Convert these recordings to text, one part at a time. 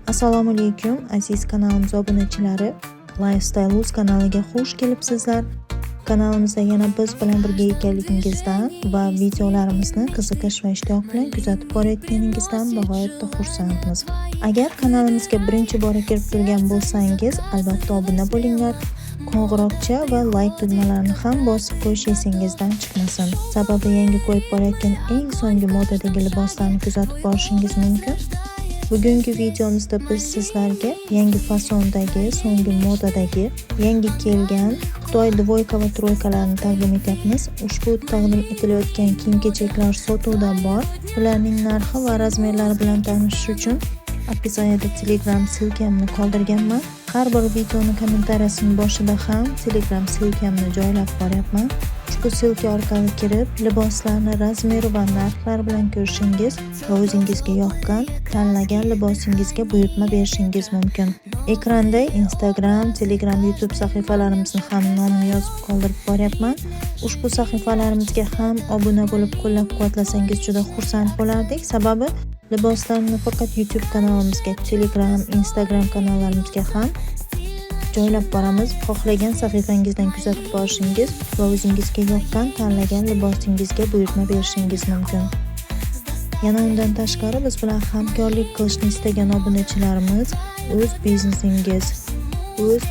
Assalomu alaykum aziz kanalimiz obunachilari. Lifestyle Uz kanaliga xush kelibsizlar. Kanalimizda yana biz bilan birga ekanligingizdan va videolarimizni qiziqish va ishtiyoq bilan kuzatib borayotganingizdan bag'oyatda xursandmiz. Agar kanalimizga birinchi bora kirib turgan bo'lsangiz, albatta obuna bo'linglar. Qo'ng'iroqcha va like tugmalarini ham bosib qo'yish esingizdan chiqmasin. Sababi yangi qo'yib borayotgan eng so'nggi modadagi liboslarni kuzatib borishingiz mumkin. Bugungi videomizda biz sizlarga yangi fasondagi, so'nggi modadagi, yangi kelgan Xitoy dvoyka va troykalarni taqdim etamiz. Ushbu taqdim etilayotgan kiyim-kechaklar sotuvda bor. Ularning narxi va razmerlari bilan tanishish uchun opisiyaga Telegram silkamni qoldirganman. Har bir videoni kommentariyasining boshida ham Telegram silkamni joylab boryapman. Ushbu silka orqali kirib, liboslarni razmeri va narxlari bilan ko'rishingiz va o'zingizga yoqqan, tanlagan libosingizga buyurtma berishingiz mumkin. Ekranda Instagram, Telegram, YouTube sahifalarimizni ham nomini yozib qoldirib boryapman. Ushbu sahifalarimizga ham obuna bo'lib qo'llab-quvvatlasangiz juda xursand bo'lardik. Sababi liboslarni faqat YouTube kanalimizga, Telegram, Instagram kanallarimizga ham joylab boramiz. Xohlagan sahifangizdan kuzatib borishingiz va o'zingizga yoqqan, tanlagan libosingizga buyurtma berishingiz mumkin. Yana undan tashqari biz bilan hamkorlik qilishni istagan obunachilarimiz o'z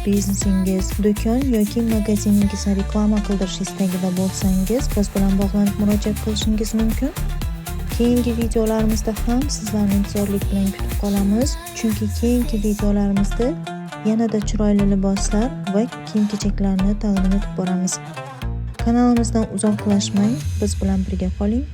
biznesingiz, do'kon yoki magaziningizga reklama qildirish istagida bo'lsangiz, biz bilan bog'lanib murojaat qilishingiz mumkin. Keyingi videolarimizda ham sizlarni intizorlik bilan kutib qolamiz, chunki keyingi videolarimizda yanada chiroyli liboslar va kiyim-kechaklarni taqdim etib boramiz. Kanalimizdan uzoqlashmang, biz bilan birga qoling.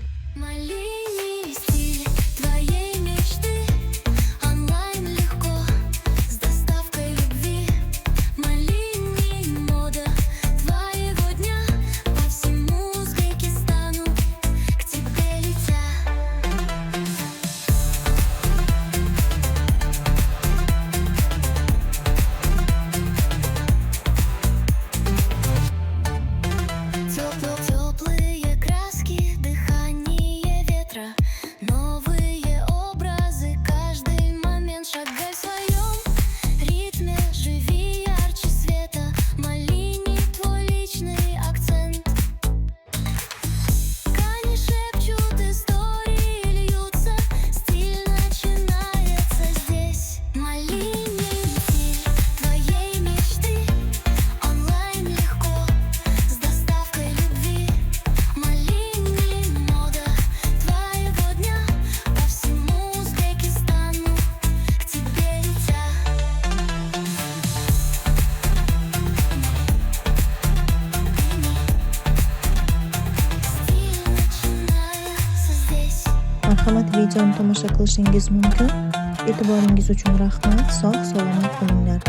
Marhamat, videoni tomosha qilishingiz mumkin. E'tiboringiz uchun rahmat. Sog' salomat bo'linglar.